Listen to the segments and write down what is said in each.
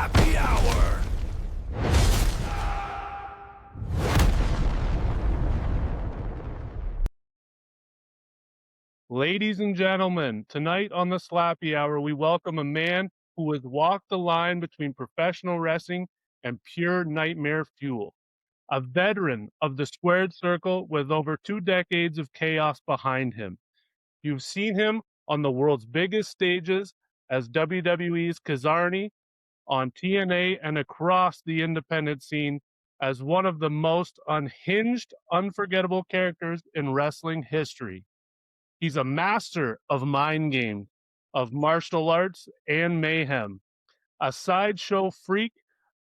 Slappy Hour. Ladies and gentlemen, tonight on the Slappy Hour, we welcome a man who has walked the line between professional wrestling and pure nightmare fuel. A veteran of the squared circle with over 2 decades of chaos behind him. You've seen him on the world's biggest stages as WWE's Kizarny, on TNA, and across the independent scene as one of the most unhinged, unforgettable characters in wrestling history. He's a master of mind games, of martial arts, and mayhem. A sideshow freak,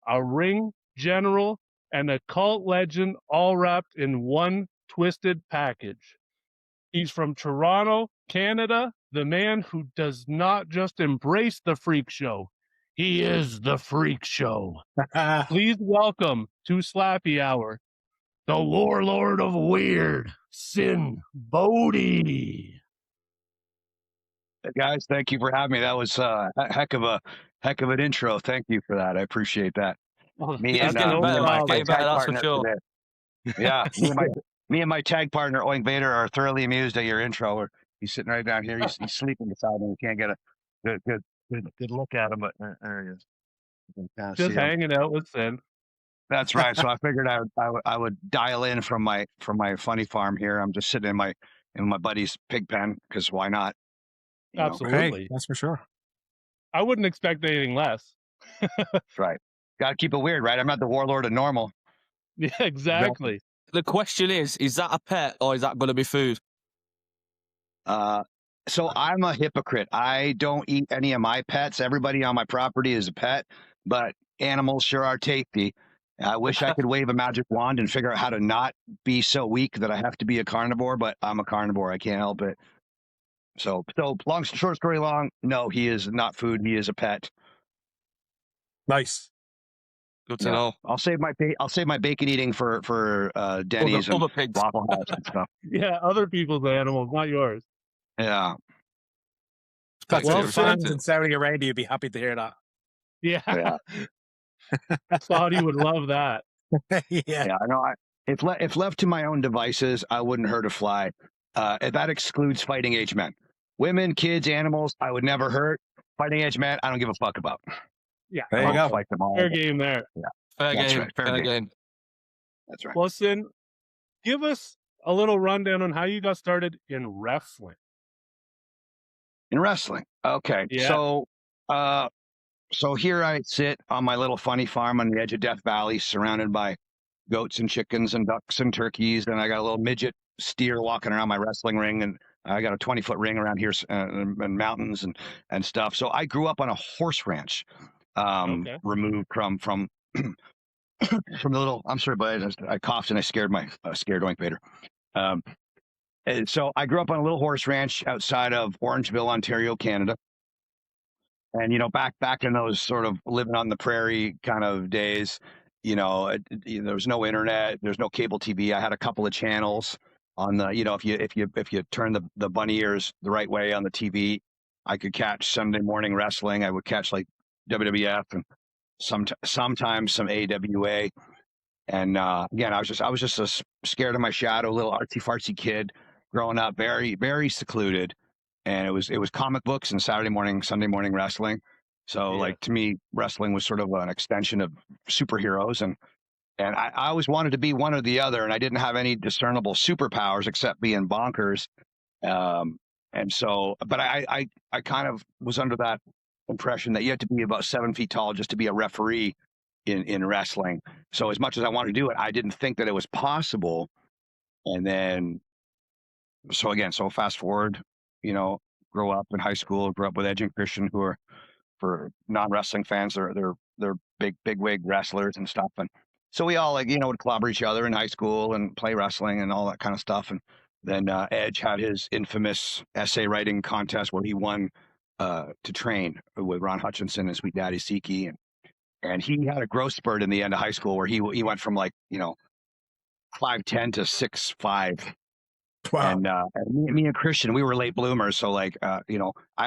a ring general, and a cult legend all wrapped in one twisted package. He's from Toronto, Canada, the man who does not just embrace the freak show. He is the freak show. Please welcome to Slappy Hour, the warlord of weird, Sinn Bodhi. Guys, thank you for having me. That was a heck of an intro. Thank you for that. I appreciate that. Me and my tag partner today. Yeah, me and my tag partner Oink Vader are thoroughly amused at your intro. He's sitting right down here. He's sleeping beside me. We can't get a good look at him, but there he is. Just hanging out with Sinn. That's right. So I figured I would dial in from my funny farm here. I'm just sitting in my buddy's pig pen because why not? Absolutely. Hey, that's for sure. I wouldn't expect anything less. That's right. Got to keep it weird, right? I'm not the warlord of normal. Yeah, exactly. The question is that a pet or is that going to be food? So I'm a hypocrite. I don't eat any of my pets. Everybody on my property is a pet, but animals sure are tasty. I wish I could wave a magic wand and figure out how to not be so weak that I have to be a carnivore, but I'm a carnivore. I can't help it. So short story long, no, he is not food. He is a pet. Nice. Good to know. I'll save my bacon eating for Denny's and Waffle House and stuff. Yeah, other people's animals, not yours. Yeah. Got Well, some fans in Saudi Arabia. You'd be happy to hear that. Yeah. Saudi would love that. Yeah. I know. If left to my own devices, I wouldn't hurt a fly. That excludes fighting age men. Women, kids, animals, I would never hurt. Fighting age men, I don't give a fuck about. Yeah. There you go. Fight them all. Fair game there. Yeah. Fair That's game. right, Fair game. That's right. Well, Sinn, give us a little rundown on how you got started in wrestling. In wrestling. Okay. Yeah. So here I sit on my little funny farm on the edge of Death Valley, surrounded by goats and chickens and ducks and turkeys. And I got a little midget steer walking around my wrestling ring, and I got a 20-foot ring around here and mountains and stuff. So I grew up on a horse ranch, removed from the little. I'm sorry, but I coughed and I scared Oink Vader. And so I grew up on a little horse ranch outside of Orangeville, Ontario, Canada. And back in those sort of living on the prairie kind of days, there was no internet, there's no cable TV. I had a couple of channels on the, if you turn the bunny ears the right way on the TV, I could catch Sunday morning wrestling. I would catch like WWF and sometimes some AWA. And again, I was just a scared of my shadow, little artsy fartsy kid growing up, very, very secluded. And it was comic books and Sunday morning wrestling. So like to me, wrestling was sort of an extension of superheroes. And I always wanted to be one or the other. And I didn't have any discernible superpowers except being bonkers. And so, but I kind of was under that impression that you had to be about 7 feet tall just to be a referee in wrestling. So as much as I wanted to do it, I didn't think that it was possible. And then, so fast forward, grow up in high school, grew up with Edge and Christian, who are, for non-wrestling fans, they're big wig wrestlers and stuff. And so we all would clobber each other in high school and play wrestling and all that kind of stuff. And then Edge had his infamous essay writing contest where he won to train with Ron Hutchinson and Sweet Daddy Siki. And he had a growth spurt in the end of high school where he went from 5'10" to 6'5". Wow. And me and Christian, we were late bloomers. So I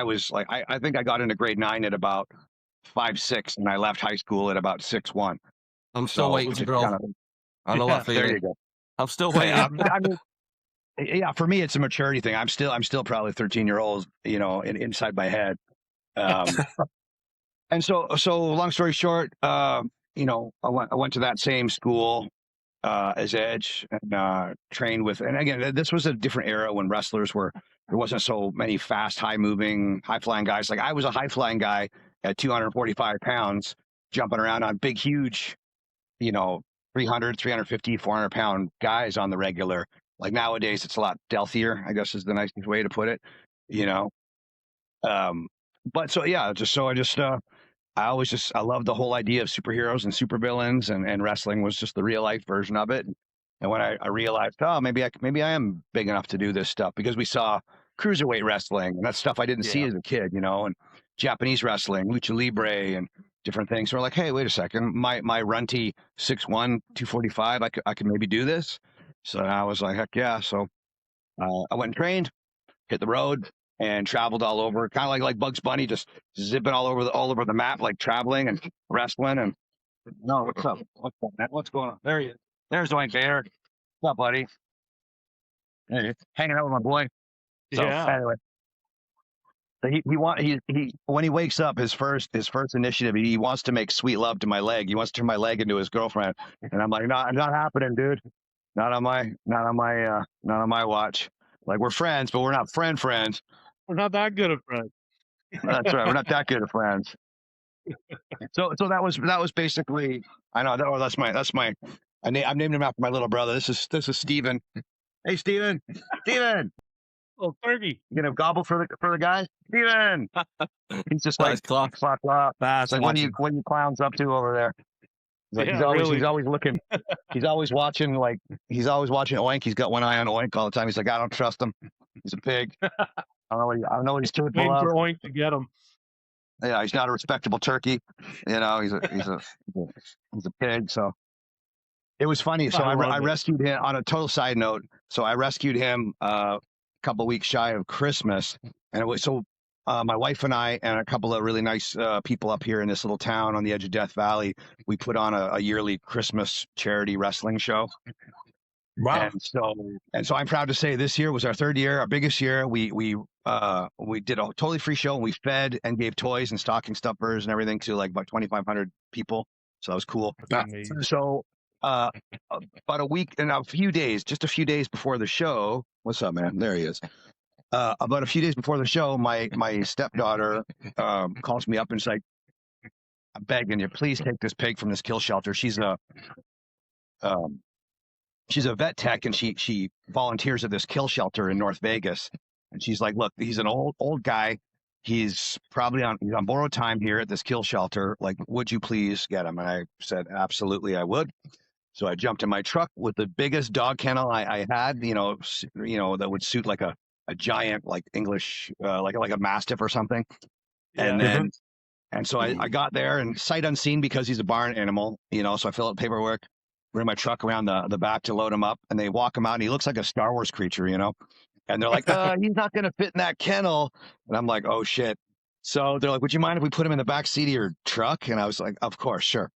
was I think I got into grade 9 at about 5'6", and I left high school at about 6'1". I'm still So waiting to grow. I know that there feeling. you go. I'm still waiting. I mean, yeah, for me, it's a maturity thing. I'm still probably 13-year-old, inside my head. And so long story short, I went to that same school as Edge and trained with. And again, this was a different era when wrestlers there wasn't so many fast, high-moving, high-flying guys. Like I was a high-flying guy at 245 pounds, jumping around on big, huge, 300, 350, 400-pound guys on the regular. Like nowadays, it's a lot stealthier, I guess is the nicest way to put it, But so, yeah, I love the whole idea of superheroes and supervillains, and wrestling was just the real life version of it. And when I realized, maybe I am big enough to do this stuff, because we saw cruiserweight wrestling, and that's stuff I didn't see as a kid, and Japanese wrestling, lucha libre, and different things. So we're like, hey, wait a second, my runty 6'1", 245, I could maybe do this. So I was like, heck yeah. So I went and trained, hit the road, and traveled all over, kind of like Bugs Bunny, just zipping all over the map, like traveling and wrestling. And no, what's up? What's up, man? What's going on? There he is. There's Dwayne Bader. What's up, buddy? There he is. Hanging out with my boy. So anyway, so he when he wakes up, his first initiative, he wants to make sweet love to my leg. He wants to turn my leg into his girlfriend, and I'm like, not happening, dude. Not on my watch. Like, we're friends, but we're not friends. We're not that good of friends. That's right. We're not that good of friends. So that was basically. I know that's my. I'm naming him after my little brother. This is Steven. Hey, Steven. Steven. Oh, turkey. You gonna gobble for the guy, Steven? He's just like class. It's like, what are you clowns up to over there? He's like, he's always looking. He's always watching Oink. He's got one eye on Oink all the time. He's like, I don't trust him. He's a pig. I don't know what he's capable Waiting of. for Oink to get him. Yeah, he's not a respectable turkey. He's a pig. So it was funny. So I rescued him on a total side note. So I rescued him a couple of weeks shy of Christmas, and it was my wife and I and a couple of really nice people up here in this little town on the edge of Death Valley, we put on a yearly Christmas charity wrestling show. Wow. And so I'm proud to say this year was our third year, our biggest year. We did a totally free show, and we fed and gave toys and stocking stuffers and everything to like about 2,500 people. So that was cool. So about a week and just a few days before the show. What's up, man? There he is. About a few days before the show, my stepdaughter calls me up and she's like, I'm begging you, please take this pig from this kill shelter. She's a vet tech, and she volunteers at this kill shelter in North Vegas. And she's like, look, he's an old guy. He's probably on borrowed time here at this kill shelter. Like, would you please get him? And I said, absolutely, I would. So I jumped in my truck with the biggest dog kennel I had, that would suit like a giant, like English, like a Mastiff or something. And so I got there, and sight unseen, because he's a barn animal, so I fill out paperwork, bring my truck around the back to load him up, and they walk him out, and he looks like a Star Wars creature, and they're like, he's not going to fit in that kennel. And I'm like, oh shit. So they're like, would you mind if we put him in the back seat of your truck? And I was like, of course, sure.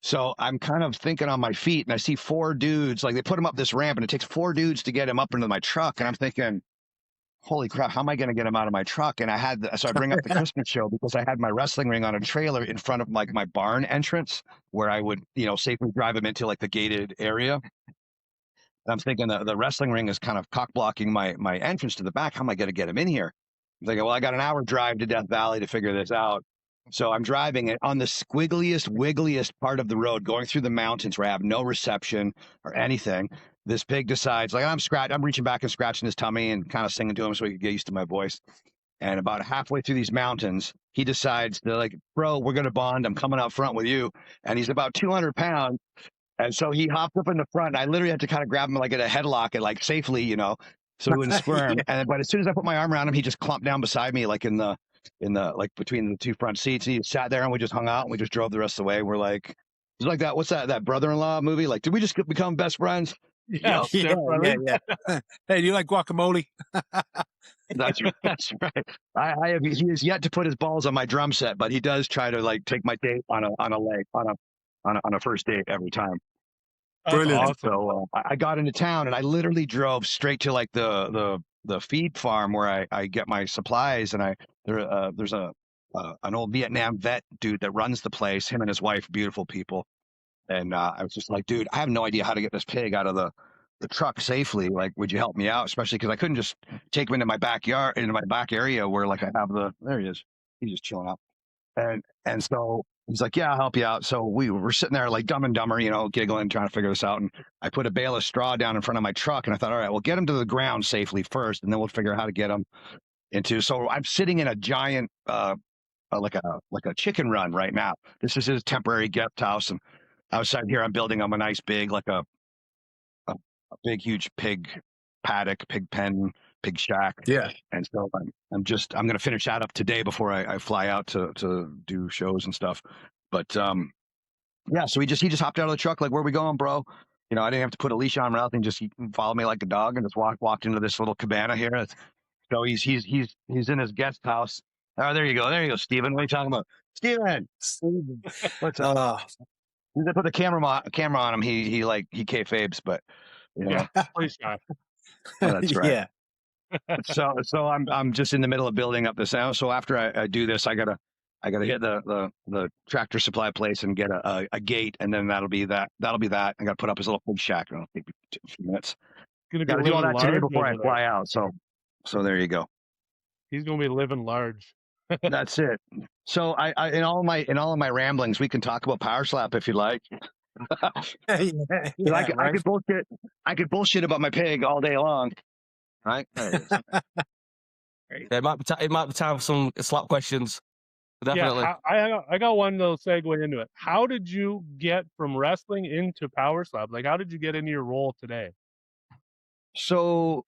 So I'm kind of thinking on my feet, and I see four dudes, like they put him up this ramp, and it takes four dudes to get him up into my truck. And I'm thinking, holy crap, how am I going to get him out of my truck? And so I bring up the Christmas show, because I had my wrestling ring on a trailer in front of like my barn entrance, where I would, safely drive him into like the gated area. And I'm thinking the wrestling ring is kind of cock blocking my entrance to the back. How am I going to get him in here? I'm thinking, well, I got an hour drive to Death Valley to figure this out. So I'm driving it on the squiggliest, wiggliest part of the road, going through the mountains where I have no reception or anything. This pig decides, like, I'm reaching back and scratching his tummy and kind of singing to him so he could get used to my voice. And about halfway through these mountains, he decides, they're like, bro, we're going to bond. I'm coming out front with you. And he's about 200 pounds. And so he hopped up in the front, and I literally had to kind of grab him like at a headlock and like safely, so he wouldn't squirm. But as soon as I put my arm around him, he just clumped down beside me, like in the like between the two front seats. He sat there, and we just hung out, and we just drove the rest of the way. We're like, it's like that. What's that brother-in-law movie? Like, did we just become best friends? Yes, Yeah, definitely. yeah. Hey, do you like guacamole? That's right. That's right. I have. He has yet to put his balls on my drum set, but he does try to like take my date on a leg on a first date every time. That's Brilliant. And awesome. so I got into town and I literally drove straight to like the feed farm where I get my supplies, and there's an old Vietnam vet dude that runs the place. Him and his wife, beautiful people. And I was just like, dude, I have no idea how to get this pig out of the truck safely. Like, would you help me out? Especially because I couldn't just take him into my backyard, into my back area where like I have there he is. He's just chilling out. And so he's like, yeah, I'll help you out. So we were sitting there like Dumb and Dumber, giggling, trying to figure this out. And I put a bale of straw down in front of my truck, and I thought, all right, we'll get him to the ground safely first, and then we'll figure out how to get him into. So I'm sitting in a giant, like a chicken run right now. This is his temporary guest house, and outside here, I'm building him a nice big, like a big, huge pig paddock, pig pen, pig shack. Yeah. And so I'm going to finish that up today before I fly out to do shows and stuff. But yeah, so he just hopped out of the truck, like, where are we going, bro? I didn't have to put a leash on him or nothing. Just he followed me like a dog and just walked into this little cabana here. So he's in his guest house. Oh, there you go, Steven. What are you talking about, Steven? What's up? They put the camera on him. He kayfabes, but Yeah, please God. that's right. Yeah. So I'm just in the middle of building up this house. So after I do this, I gotta hit the Tractor Supply place and get a gate, and then that'll be that. I gotta put up his little pig shack. It'll take me a few minutes. Gonna be Gotta do all living that today large before I over there. fly out. So there you go. He's gonna be living large. That's it. So I in all of my ramblings, we can talk about Power Slap if you like. Yeah, I could bullshit about my pig all day long. Right? There it is. Yeah, it might be time for some slap questions. Definitely. Yeah, I got one little segue into it. How did you get from wrestling into Power Slap? Like, how did you get into your role today? So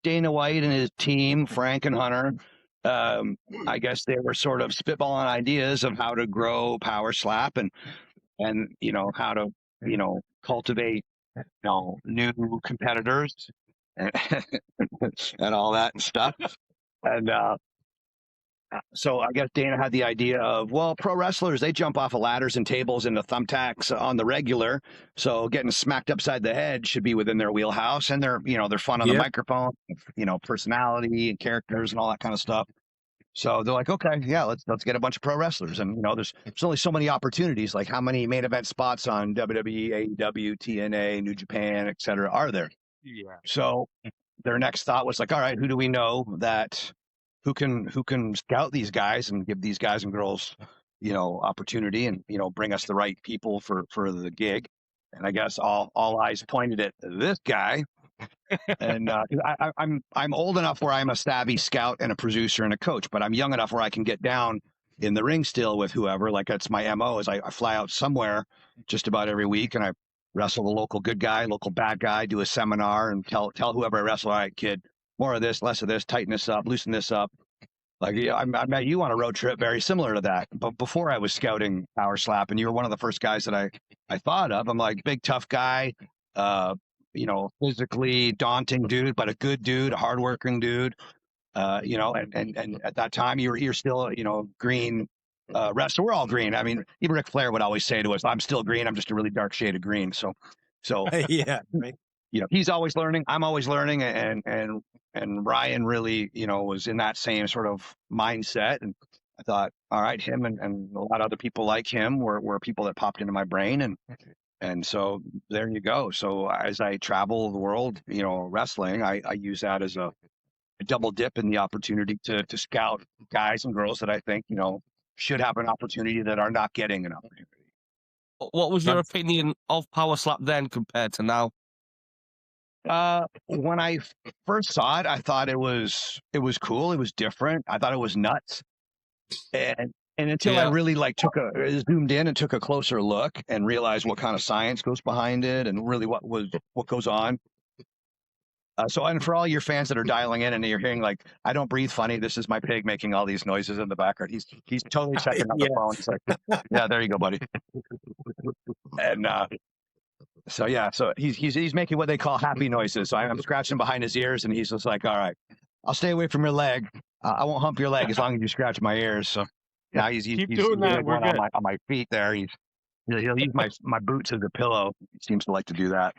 Dana White and his team, Frank and Hunter, I guess they were sort of spitballing ideas of how to grow Power Slap and how to cultivate new competitors and, and all that and stuff. And so I guess Dana had the idea of, well, pro wrestlers, they jump off of ladders and tables into thumbtacks on the regular. So getting smacked upside the head should be within their wheelhouse. And they're fun on the microphone, personality and characters and all that kind of stuff. So they're like, okay, yeah, let's get a bunch of pro wrestlers. And, there's only so many opportunities. Like, how many main event spots on WWE, AEW, TNA, New Japan, et cetera, are there? Yeah. So their next thought was like, all right, who do we know who can scout these guys and give these guys and girls, opportunity and, bring us the right people for the gig. And I guess all eyes pointed at this guy. And I'm old enough where I'm a savvy scout and a producer and a coach, but I'm young enough where I can get down in the ring still with whoever. Like, that's my MO, is I fly out somewhere just about every week and I wrestle the local good guy, local bad guy, do a seminar and tell whoever I wrestle, all right, kid, more of this, less of this, tighten this up, loosen this up. Like, I met you on a road trip very similar to that. But before I was scouting Power Slap, and you were one of the first guys that I thought of. I'm like, big, tough guy, physically daunting dude, but a good dude, a hardworking dude. And at that time you're still, green wrestler. We're all green. I mean, even Ric Flair would always say to us, I'm still green. I'm just a really dark shade of green. So yeah, right. he's always learning. I'm always learning. And Ryan really, was in that same sort of mindset. And I thought, all right, him and a lot of other people like him were people that popped into my brain. And so there you go. So as I travel the world, wrestling, I use that as a double dip in the opportunity to scout guys and girls that I think, should have an opportunity that are not getting an opportunity. What was your opinion of Power Slap then compared to now? When I first saw it, I thought it was cool. It was different. I thought it was nuts. And until I really zoomed in and took a closer look and realized what kind of science goes behind it and really what goes on. And for all your fans that are dialing in and you're hearing like, I don't breathe funny, this is my pig making all these noises in the background. He's totally checking out the phone. He's like, yeah, there you go, buddy. And So yeah, so he's making what they call happy noises. So I'm scratching behind his ears, and he's just like, "All right, I'll stay away from your leg. I won't hump your leg as long as you scratch my ears." So yeah, he's Keep doing that. We're going on good. my feet there. He'll use my boots as a pillow. He seems to like to do that.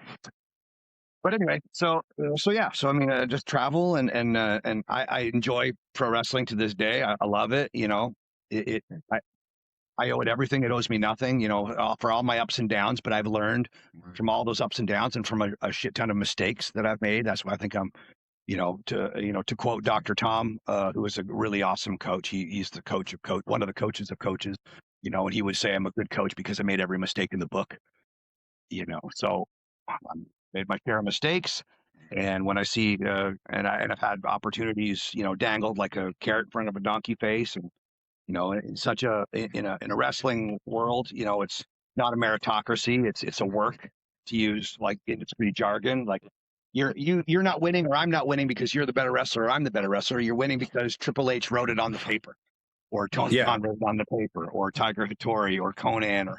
But anyway, so yeah, so I mean, just travel and I enjoy pro wrestling to this day. I love it. You know, it I owe it everything. It owes me nothing, you know, for all my ups and downs. But I've learned from all those ups and downs and from a shit ton of mistakes that I've made. That's why I think I'm, to quote Dr. Tom, who is a really awesome coach. He's the one of the coaches of coaches, you know, and he would say I'm a good coach because I made every mistake in the book, you know. So I made my share of mistakes. And when I see, and I've had opportunities, you know, dangled like a carrot in front of a donkey face, and you know, in a wrestling world, you know, it's not a meritocracy. It's a work, to use like industry jargon. Like you're not winning or I'm not winning because you're the better wrestler or I'm the better wrestler. You're winning because Triple H wrote it on the paper, or Tony Khan wrote it on the paper, or Tiger Hattori, or Conan,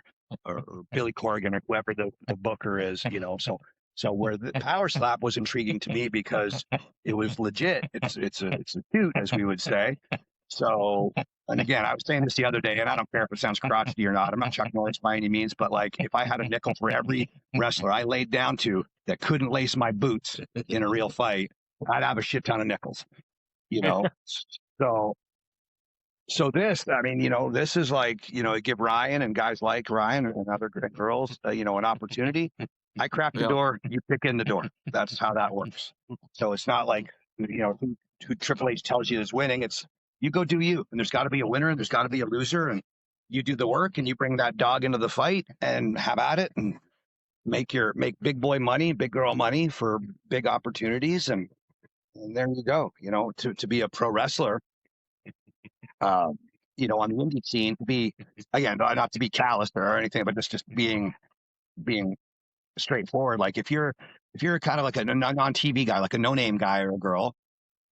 or Billy Corgan, or whoever the booker is. You know, so where the power slap was intriguing to me because it was legit. It's a suit, as we would say. So, and again, I was saying this the other day, and I don't care if it sounds crotchety or not. I'm not Chuck Norris by any means, but like if I had a nickel for every wrestler I laid down to that couldn't lace my boots in a real fight, I'd have a shit ton of nickels, you know? So this, I mean, you know, this is like, you know, give Ryan and guys like Ryan and other great girls, you know, an opportunity. I crack the door, you pick in the door. That's how that works. So it's not like, you know, who Triple H tells you is winning. It's you go do you, and there's got to be a winner and there's got to be a loser, and you do the work and you bring that dog into the fight and have at it and make big boy money, big girl money for big opportunities, and there you go. You know, to be a pro wrestler, you know, on the indie scene, to be, again, not to be callous or anything, but just being straightforward. Like if you're kind of like a non-TV guy, like a no-name guy or a girl,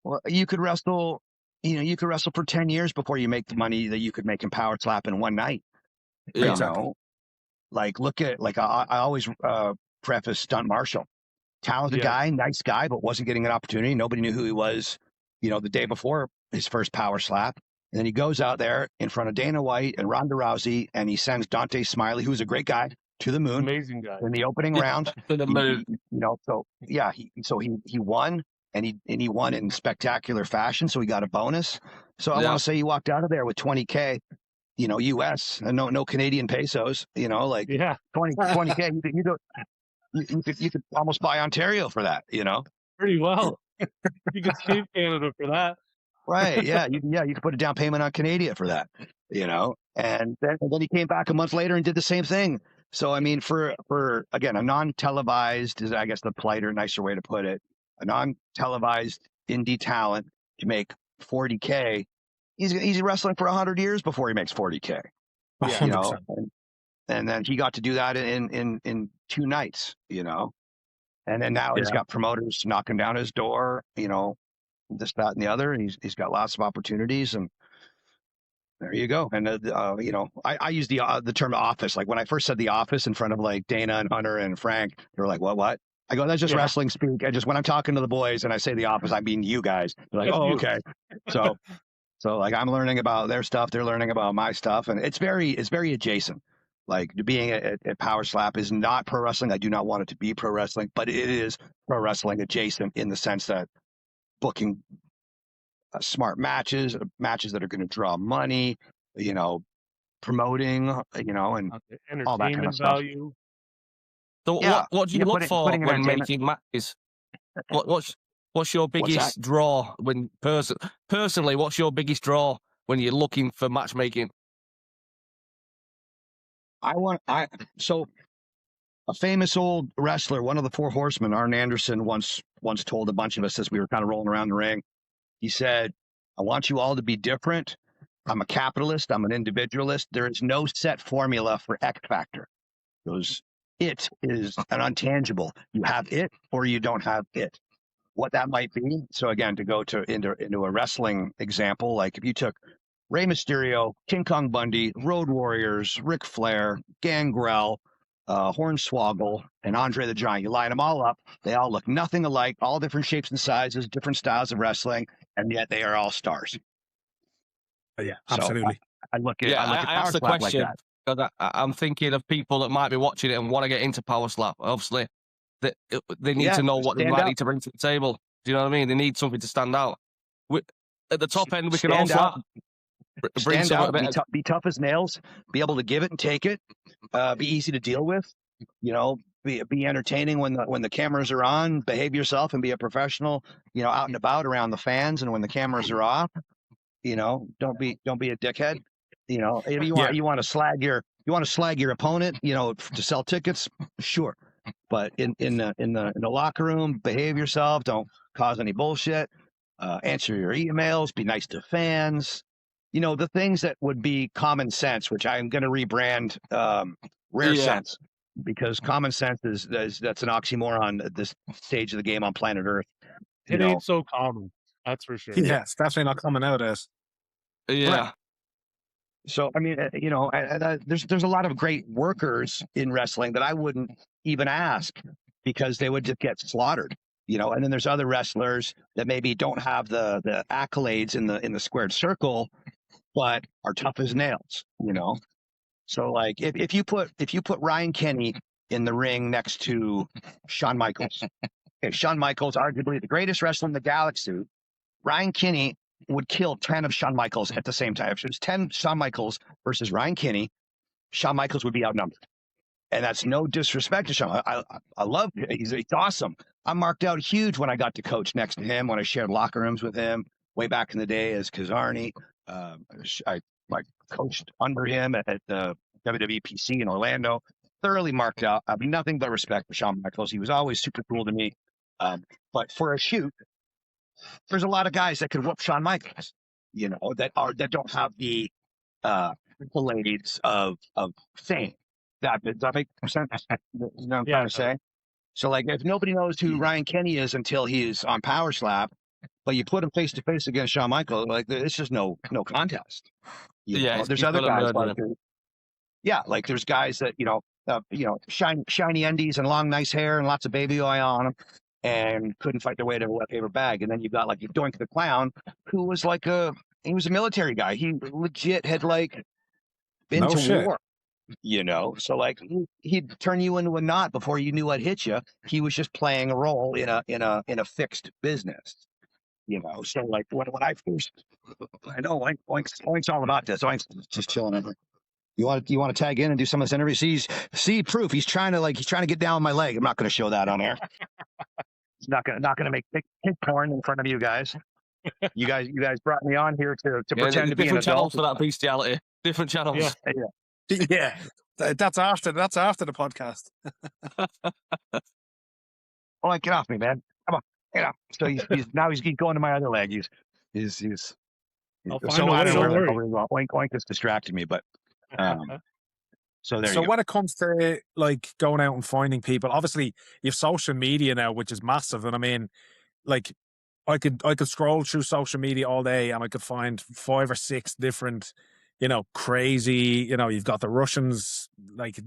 well, you could wrestle, you know, for 10 years before you make the money that you could make in power slap in one night. Yeah. You know, like look at, like I always preface Stunt Marshall, talented guy, nice guy, but wasn't getting an opportunity. Nobody knew who he was, you know, the day before his first power slap. And then he goes out there in front of Dana White and Ronda Rousey, and he sends Dante Smiley, who's a great guy, to the moon. Amazing guy. In the opening round. To the moon. You know, so yeah, he won, and he won in spectacular fashion, so he got a bonus. So I want to say he walked out of there with $20K, you know, US, and no Canadian pesos, you know, like 20K. You could almost buy Ontario for that, you know. Pretty well. You could save Canada for that. Right. Yeah. You could put a down payment on Canada for that, you know. And then he came back a month later and did the same thing. So, I mean, for again, a non-televised is, I guess, the politer, nicer way to put it, a non-televised indie talent to make $40K, he's wrestling for 100 years before he makes $40K. Yeah, you know, and then he got to do that in 2 nights, you know. And then now he's got promoters knocking down his door, you know, this, that, and the other, and he's got lots of opportunities, and there you go. And you know, I use the term office. Like when I first said the office in front of like Dana and Hunter and Frank, they were like, what? I go, that's just wrestling speak. I just, when I'm talking to the boys and I say the office, I mean you guys. They're like, oh, okay. So like I'm learning about their stuff, they're learning about my stuff, and it's very adjacent. Like being at Power Slap is not pro wrestling. I do not want it to be pro wrestling, but it is pro wrestling adjacent in the sense that booking smart matches that are going to draw money, you know, promoting, you know, and all that kind of stuff. Value. So what do you look for when making matches? What's your biggest draw when personally? What's your biggest draw when you're looking for matchmaking? So a famous old wrestler, one of the Four Horsemen, Arn Anderson, once told a bunch of us as we were kind of rolling around the ring. He said, I want you all to be different. I'm a capitalist. I'm an individualist. There is no set formula for X factor. It is an untangible. You have it or you don't have it. What that might be. So again, to go into a wrestling example, like if you took Rey Mysterio, King Kong Bundy, Road Warriors, Ric Flair, Gangrel, Hornswoggle, and Andre the Giant. You line them all up. They all look nothing alike, all different shapes and sizes, different styles of wrestling, and yet they are all stars. Yeah, absolutely. So I look at I asked the question because I'm thinking of people that might be watching it and want to get into Power Slap. Obviously, they need to know what they might need to bring to the table. Do you know what I mean? They need something to stand out. At the top end, we can also bring some be tough as nails, be able to give it and take it, be easy to deal with, be entertaining when the cameras are on, behave yourself and be a professional, out and about around the fans. And when the cameras are off, don't be a dickhead. If you want to slag your opponent, to sell tickets, sure. But in the locker room, behave yourself. Don't cause any bullshit. Answer your emails. Be nice to fans. The things that would be common sense, which I'm going to rebrand rare sense, because common sense that's an oxymoron at this stage of the game on planet Earth. It ain't so common. That's for sure. Yeah, it's definitely not common nowadays. Yeah. Right. So, I mean, there's a lot of great workers in wrestling that I wouldn't even ask because they would just get slaughtered, and then there's other wrestlers that maybe don't have the accolades in the squared circle, but are tough as nails, So like if you put Ryan Kenny in the ring next to Shawn Michaels, Shawn Michaels, arguably the greatest wrestler in the galaxy, Ryan Kenny would kill 10 of Shawn Michaels at the same time. If it was 10 Shawn Michaels versus Ryan Kenny, Shawn Michaels would be outnumbered. And that's no disrespect to Shawn. I love him. He's awesome. I marked out huge when I got to coach next to him, when I shared locker rooms with him way back in the day as Kizarny. I coached under him at the WWPC in Orlando. Thoroughly marked out. I mean, nothing but respect for Shawn Michaels. He was always super cool to me. But for a shoot, there's a lot of guys that could whoop Shawn Michaels, that don't have the accolades of fame. Does that make sense? You know what I'm trying to say? So, like, if nobody knows who Ryan Kenny is until he's on Power Slap, but you put him face to face against Shawn Michaels, like, it's just no contest. There's other guys like there's guys that shiny undies and long nice hair and lots of baby oil on them, and couldn't fight their way to a wet paper bag. And then you've got like Doink the Clown, who was he was a military guy. He legit had been to war. So like he'd turn you into a knot before you knew what hit you. He was just playing a role in a fixed business. So like when I first, I know Oink's all about this. Oink's just chilling in there. You want to tag in and do some of this interview? See proof. He's trying to get down my leg. I'm not going to show that on air. He's not going to make kid porn in front of you guys. You guys brought me on here to pretend to be an adult. Different channels for that bestiality. Different channels. Yeah. That's after the podcast. Oh, get off me, man! Come on, get off. So he's going to my other leg. He's Oink is distracting me, but so there. So when it comes to like going out and finding people, obviously you have social media now, which is massive, and I mean, like I could scroll through social media all day and I could find 5 or 6 different, crazy, you've got the Russians, like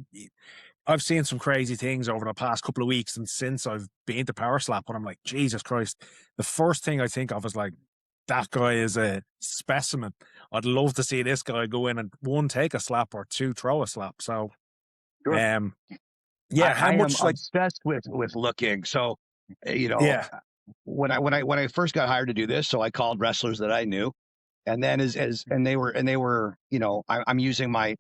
I've seen some crazy things over the past couple of weeks and since I've been to Power Slap, and I'm like, Jesus Christ, the first thing I think of is like, that guy is a specimen. I'd love to see this guy go in and 1, take a slap, or 2, throw a slap. So, sure. How much am obsessed with looking. So, when I first got hired to do this, so I called wrestlers that I knew, and then and they were, I'm using my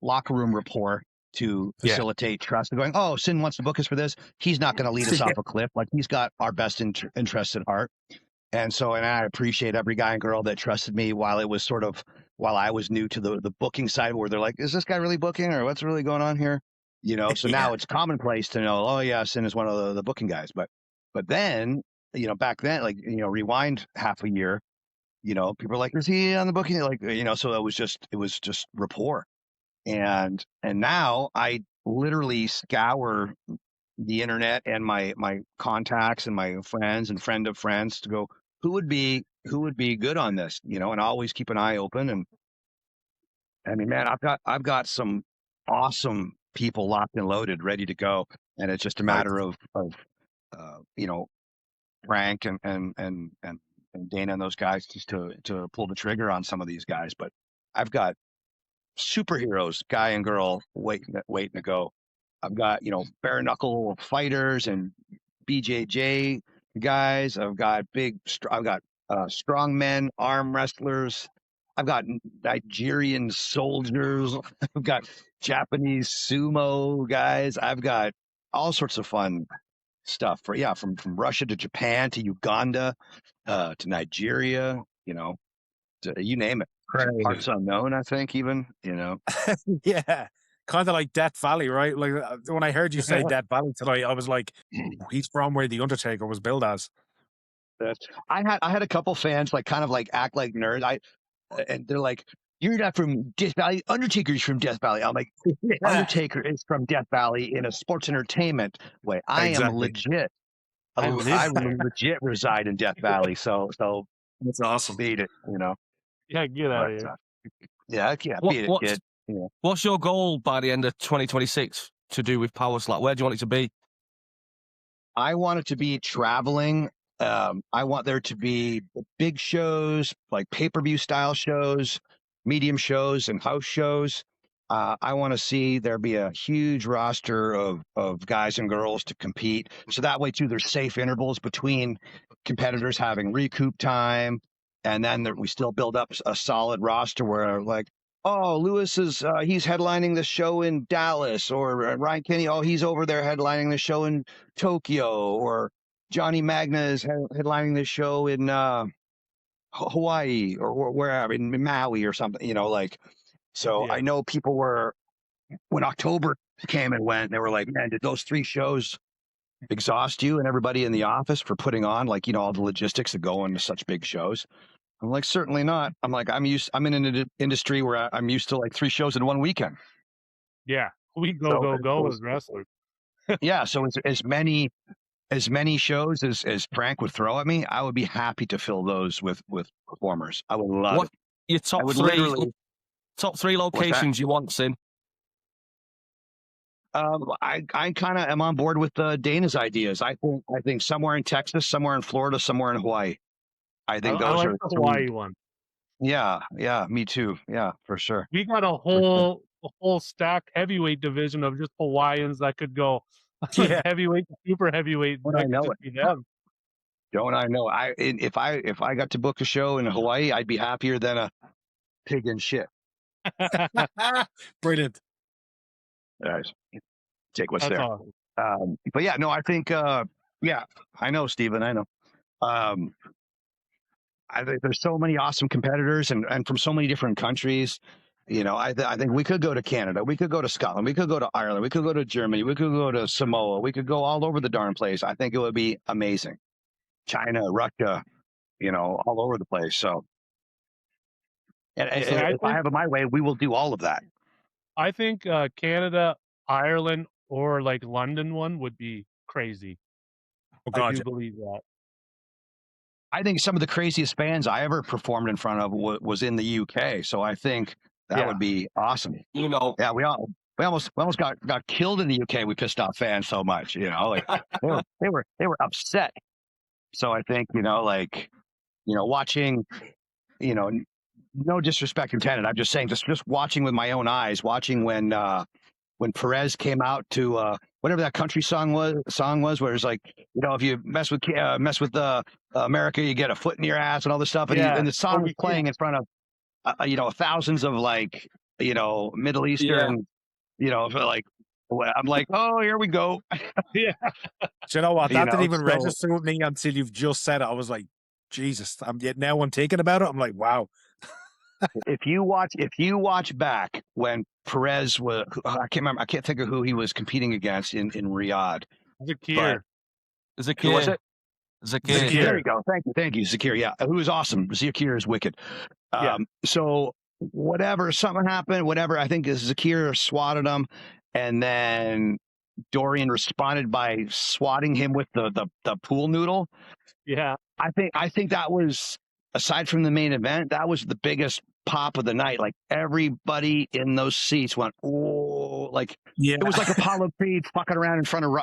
locker room rapport to facilitate trust. Going, oh, Sinn wants to book us for this. He's not going to lead us off a cliff. Like, he's got our best interest at heart. And I appreciate every guy and girl that trusted me while I was new to the booking side, where they're like, is this guy really booking, or what's really going on here? So now it's commonplace to know, oh yeah, Sinn is one of the booking guys. But then, back then, like, rewind half a year, people are like, is he on the booking? Like, so it was just rapport. And now I literally scour the internet and my contacts and my friends and friend of friends to go, who would be good on this, and always keep an eye open. And I mean, man, I've got some awesome people locked and loaded, ready to go, and it's just a matter of Frank and Dana and those guys just to pull the trigger on some of these guys. But I've got superheroes, guy and girl, waiting to go. I've got bare knuckle fighters and BJJ guys. I've got strong men, arm wrestlers. I've got Nigerian soldiers. I've got Japanese sumo guys. I've got all sorts of fun stuff from Russia to Japan to Uganda to Nigeria. You name it. Parts unknown, I think, even. Yeah. Kind of like Death Valley, right? Like when I heard you say Death Valley tonight, I was like, he's from where the Undertaker was billed as. I had a couple fans kind of act like nerds. And they're like, "You're not from Death Valley. Undertaker's from Death Valley." I'm like, Undertaker is from Death Valley in a sports entertainment way. I am legit. I legit reside in Death Valley. So that's awesome. Beat it, Yeah, get out of here. Yeah, I can't beat it, kid. Yeah. What's your goal by the end of 2026 to do with Power Slap? Where do you want it to be? I want it to be traveling. I want there to be big shows, like pay-per-view style shows, medium shows, and house shows. I want to see there be a huge roster of guys and girls to compete. So that way, too, there's safe intervals between competitors having recoup time. And then we still build up a solid roster where, Lewis is he's headlining the show in Dallas, or Ryan Kenny, he's over there headlining the show in Tokyo, or Johnny Magna is headlining the show in Hawaii or wherever, in Maui or something, So I know people were, when October came and went, they were like, "Man, did those 3 shows exhaust you and everybody in the office for putting on all the logistics that go into such big shows?" I'm like, certainly not. I'm like, I'm in an industry where I'm used to 3 shows in one weekend. Yeah, we go as wrestlers. Yeah, so as many shows as Frank would throw at me, I would be happy to fill those with performers. I would love it. Your top 3 locations you want, Sinn? I kind of am on board with Dana's ideas. I think somewhere in Texas, somewhere in Florida, somewhere in Hawaii. I think those like are the Hawaii one. Yeah, me too. Yeah, for sure. We got a whole stacked heavyweight division of just Hawaiians that could go heavyweight to super heavyweight. I know it. Don't I know? If I got to book a show in Hawaii, I'd be happier than a pig in shit. Brilliant. Nice. Take what's That's there. Awesome. But yeah, no, I think I know, Steven. I know. I think there's so many awesome competitors and from so many different countries. I think we could go to Canada. We could go to Scotland. We could go to Ireland. We could go to Germany. We could go to Samoa. We could go all over the darn place. I think it would be amazing. China, Russia, all over the place. So, and if I have it my way, we will do all of that. I think Canada, Ireland, or London one would be crazy. I do believe that. I think some of the craziest fans I ever performed in front of was in the UK. So I think that would be awesome. Yeah, we almost got killed in the UK. We pissed off fans so much, they were upset. So I think watching, no disrespect intended. I'm just saying, just watching with my own eyes, watching when Perez came out to whatever that country song was, where it's if you mess with America, you get a foot in your ass and all this stuff. And the song was playing in front of thousands of Middle Eastern, I'm like, oh, here we go. Yeah. Do you know what? That didn't even register with me until you've just said it. I was like, Jesus. Now I'm thinking about it. I'm like, wow. If you watch back when Perez was, I can't think of who he was competing against in Riyadh. Zakir. Zakir. Who was it? Zakir. There you go. Thank you, Zakir. Yeah, who is awesome. Zakir is wicked. So something happened, I think Zakir swatted him, and then Dorian responded by swatting him with the pool noodle. Yeah. I think that was, aside from the main event, that was the biggest pop of the night. Everybody in those seats went, "Oh!" like Yeah. it was like Apollo Creed fucking around in front of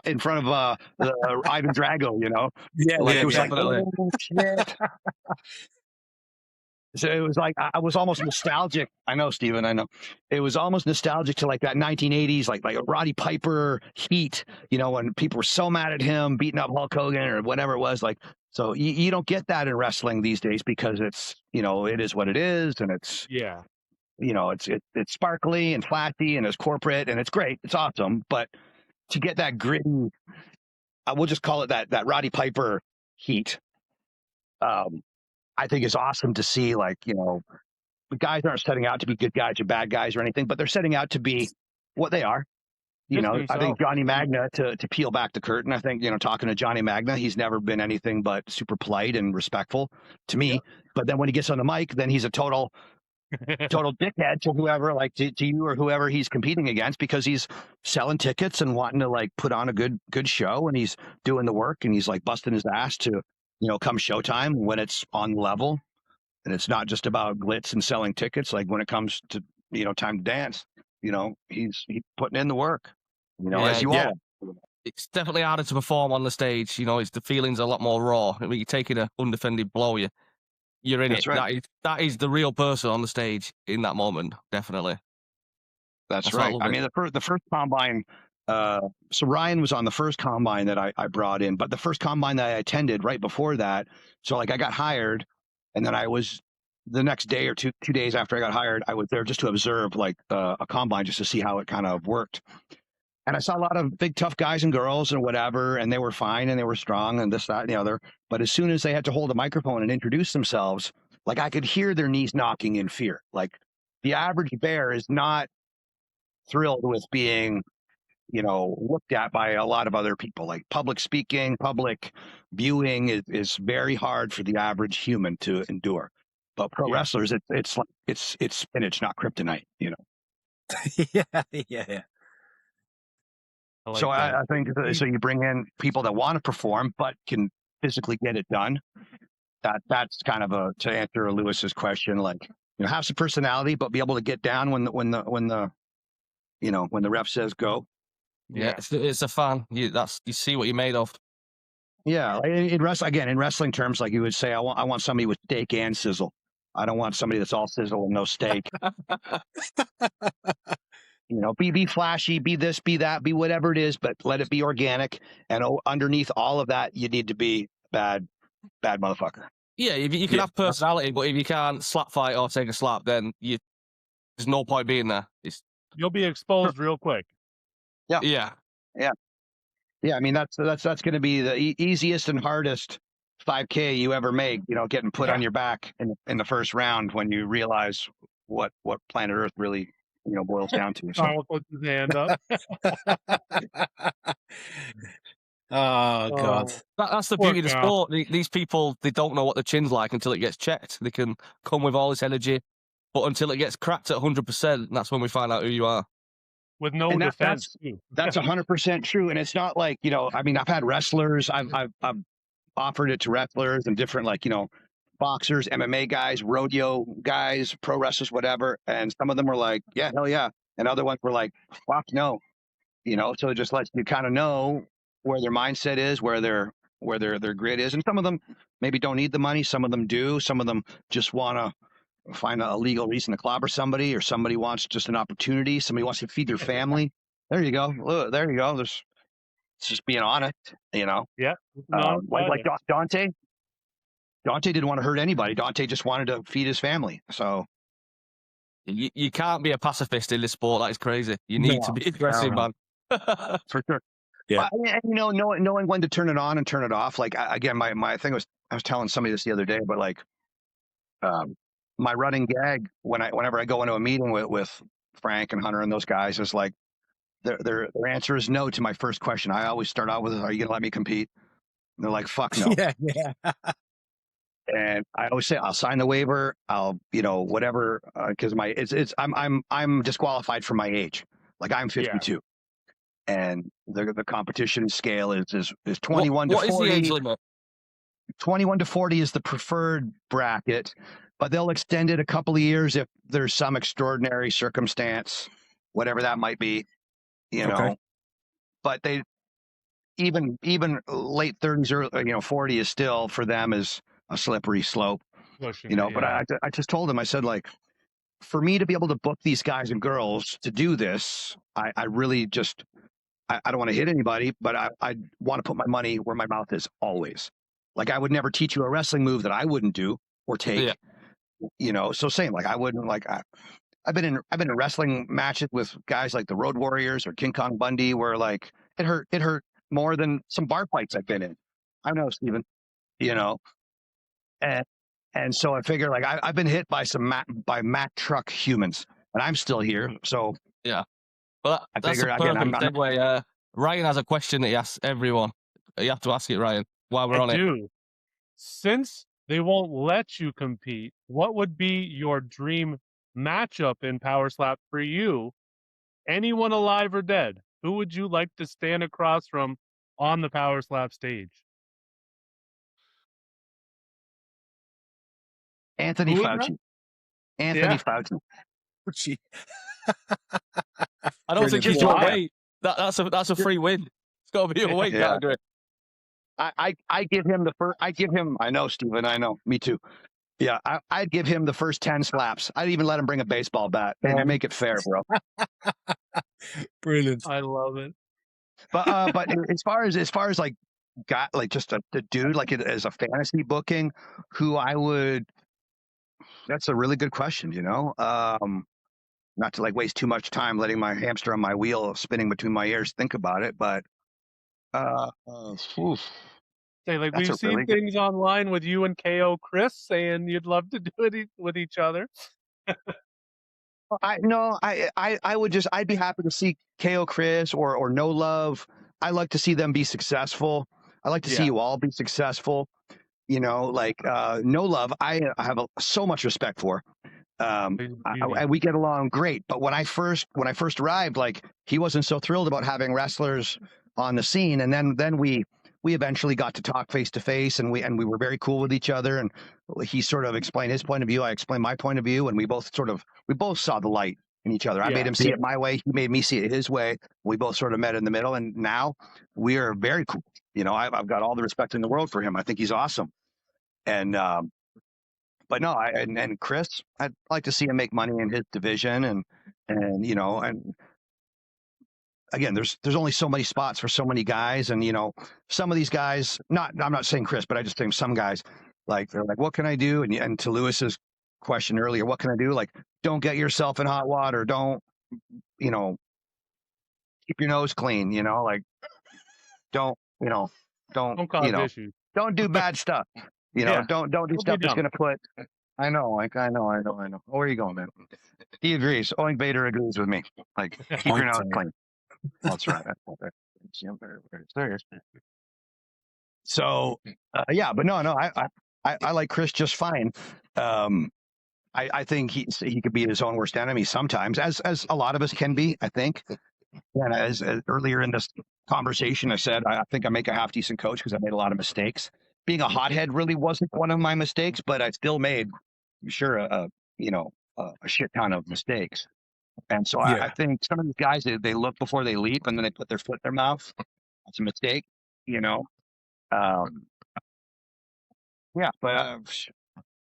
Ivan Drago, you know? Yeah. Like Yeah, it was definitely. like, oh shit. So it was like I was almost nostalgic. I know, Steven, I know. It was almost nostalgic to like that 1980s, like a Roddy Piper Heat, you know, when people were so mad at him beating up Hulk Hogan or whatever it was. Like, so you don't get that in wrestling these days because it's, you know, it is what it is, and it's, Yeah. you know, it's sparkly and flashy and it's corporate and it's great, it's awesome. But to get that gritty, we'll just call it that Roddy Piper Heat. I think is awesome to see. Like, you know, the guys aren't setting out to be good guys or bad guys or anything, but they're setting out to be what they are. You know, I think Johnny Magna, to peel back the curtain, I think, you know, talking to Johnny Magna, he's never been anything but super polite and respectful to me. Yeah. But then when he gets on the mic, then he's a total dickhead to whoever, like to you or whoever he's competing against, because he's selling tickets and wanting to like put on a good show, and he's doing the work, and he's like busting his ass to, you know, come showtime when it's on level. And it's not just about glitz and selling tickets. Like when it comes to, you know, time to dance, you know, he's putting in the work, you know, as you all. It's definitely harder to perform on the stage. You know, the feeling's a lot more raw. I mean, you're taking an undefended blow, you're in. That's it. Right. That is the real person on the stage in that moment, definitely. That's right. I mean, the first combine, so Ryan was on the first combine that I brought in, but the first combine that I attended right before that, so like I got hired, and then I was the next day or two days after I got hired, I was there just to observe like a combine, just to see how it kind of worked. And I saw a lot of big tough guys and girls and whatever, and they were fine and they were strong and this, that, and the other. But as soon as they had to hold a microphone and introduce themselves, like I could hear their knees knocking in fear. Like the average bear is not thrilled with being, you know, looked at by a lot of other people. Like public speaking, public viewing is very hard for the average human to endure. But pro wrestlers, it's like it's spinach, not kryptonite, you know. Yeah. So I think so. You bring in people that want to perform but can physically get it done. That's kind of to answer Lewis's question. Like, you know, have some personality, but be able to get down when the you know, when the ref says go. Yeah, it's a fan. You see what you're made of. Yeah, in wrestling terms, like you would say, I want somebody with steak and sizzle. I don't want somebody that's all sizzle and no steak. You know, be flashy, be this, be that, be whatever it is, but let it be organic. And underneath all of that, you need to be bad motherfucker. Yeah, you can have personality, but if you can't slap fight or take a slap, then there's no point being there. You'll be exposed real quick. Yeah. I mean, that's going to be the easiest and hardest 5K you ever make. You know, getting put on your back in the first round when you realize what planet Earth really, you know, boils down to. So. Carl puts his hand up. Oh God, that's the beauty of the sport. These people, they don't know what the chin's like until it gets checked. They can come with all this energy, but until it gets cracked at 100%, that's when we find out who you are. With no defense. That's 100% true. And it's not like, you know, I mean, I've had wrestlers, I've offered it to wrestlers and different, like, you know, boxers, MMA guys, rodeo guys, pro wrestlers, whatever. And some of them were like, yeah, hell yeah. And other ones were like, fuck no. You know, so it just lets you kind of know where their mindset is, where their grit is. And some of them maybe don't need the money. Some of them do. Some of them just want to find a legal reason to clobber somebody, or somebody wants just an opportunity. Somebody wants to feed their family. There you go. Look, there you go. It's just being honest, you know? Yeah. Like Dante. Dante didn't want to hurt anybody. Dante just wanted to feed his family. So you can't be a pacifist in this sport. That is crazy. You need to be aggressive, man. For sure. Yeah. And, you know, knowing when to turn it on and turn it off. Like, again, my thing was, I was telling somebody this the other day, but like, my running gag whenever I go into a meeting with Frank and Hunter and those guys is like, their answer is no to my first question. I always start out with, "Are you gonna let me compete?" And they're like, "Fuck no." Yeah. And I always say, "I'll sign the waiver. I'll, you know, whatever," because I'm disqualified for my age. Like I'm 52, and the competition scale is 21 to 40. What is the age limit? 21 to 40 is the preferred bracket, but they'll extend it a couple of years if there's some extraordinary circumstance, whatever that might be. you Okay. know, but they even late 30s or 40 is still for them is a slippery slope, Pushing you know. it, But yeah. I just told them, I said, like, for me to be able to book these guys and girls to do this, I really just I don't want to hit anybody, but I want to put my money where my mouth is always. Like, I would never teach you a wrestling move that I wouldn't do or take. Yeah. You know, so same. Like, I wouldn't like. I've been in wrestling matches with guys like the Road Warriors or King Kong Bundy, where like it hurt more than some bar fights I've been in. I know, Steven, you know, and so I figure, like, I've been hit by some Mack truck humans, and I'm still here. So yeah, well, I that's figure a again. perfect segue. Ryan has a question that he asks everyone. You have to ask it, Ryan, while we're on it. Since they won't let you compete, what would be your dream matchup in Power Slap for you? Anyone alive or dead? Who would you like to stand across from on the Power Slap stage? Anthony Fauci. Anthony Fauci. I don't think he's your weight. That's a free win. It's got to be a weight category. I give him the first. I know, Steven. I know. Me too. Yeah, I'd give him the first 10 slaps. I'd even let him bring a baseball bat and make it fair, bro. Brilliant. I love it. But as far as like got like just the dude like it as a fantasy booking, who I would. That's a really good question. You know, not to like waste too much time letting my hamster on my wheel spinning between my ears think about it, but Say, like, we've seen things online with you and KO Chris saying you'd love to do it with each other. I'd be happy to see KO Chris or No Love. I like to see them be successful. I like to see you all be successful. You know, like No Love, I have so much respect for. And we get along great. But when I first arrived, like, he wasn't so thrilled about having wrestlers on the scene, and then we eventually got to talk face to face, and we were very cool with each other. And he sort of explained his point of view, I explained my point of view, and we both saw the light in each other. I made him see it my way, he made me see it his way. We both sort of met in the middle, and now we are very cool. You know, I've got all the respect in the world for him. I think he's awesome. And but no, and Chris, I'd like to see him make money in his division, and you know, and again, there's only so many spots for so many guys, and you know, some of these guys, I'm not saying Chris, but I just think some guys, like, they're like, what can I do? And to Lewis's question earlier, what can I do? Like, don't get yourself in hot water. Don't, you know, keep your nose clean. You know, like, don't cause issues. Don't do bad stuff. You know, don't do stuff that's gonna put. I know. Oh, where are you going, man? He agrees. Oink Vader agrees with me. Like, keep your nose clean. That's right. So, but no, I like Chris just fine. I think he could be his own worst enemy sometimes, as a lot of us can be, I think. And as earlier in this conversation, I said, I think I make a half decent coach because I made a lot of mistakes. Being a hothead really wasn't one of my mistakes, but I still made, sure, a shit ton of mistakes. And so I think some of these guys, they look before they leap, and then they put their foot in their mouth. That's a mistake, you know. But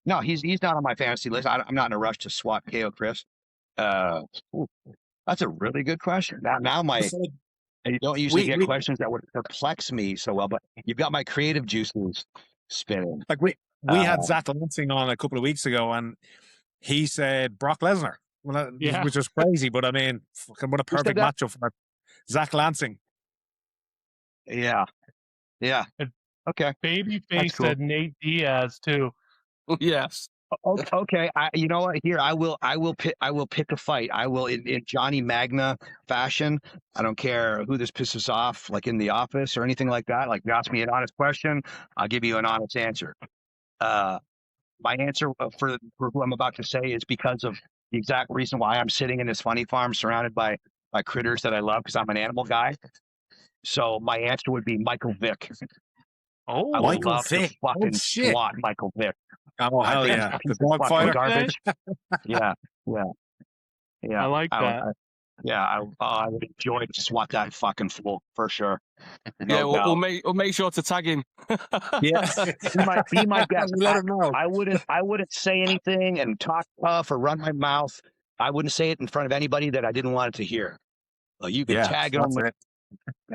no, he's not on my fantasy list. I'm not in a rush to swap KO Chris. That's a really good question. Now you don't usually get questions that would perplex me so well, but you've got my creative juices spinning. Like we had Zach Lansing on a couple of weeks ago, and he said Brock Lesnar, which was crazy. But I mean, what a perfect matchup for Zach Lansing. Yeah. Okay. Babyface said Nate Diaz too. Yes. Okay. You know what? Here, I will pick a fight. I will in Johnny Magna fashion. I don't care who this pisses off, like in the office or anything like that. Like, you ask me an honest question, I'll give you an honest answer. My answer for who I'm about to say is because of the exact reason why I'm sitting in this funny farm surrounded by critters that I love, because I'm an animal guy. So my answer would be Michael Vick. Oh, I would love to fucking swat Michael Vick. Oh, hell yeah. The dog fighter. Garbage. Yeah. I like that. I would enjoy to just watch that fucking fool for sure. Yeah, we'll make sure to tag him. Yeah. Be my guest. Let him know. I wouldn't say anything and talk tough or run my mouth. I wouldn't say it in front of anybody that I didn't want it to hear. Well, you could tag him.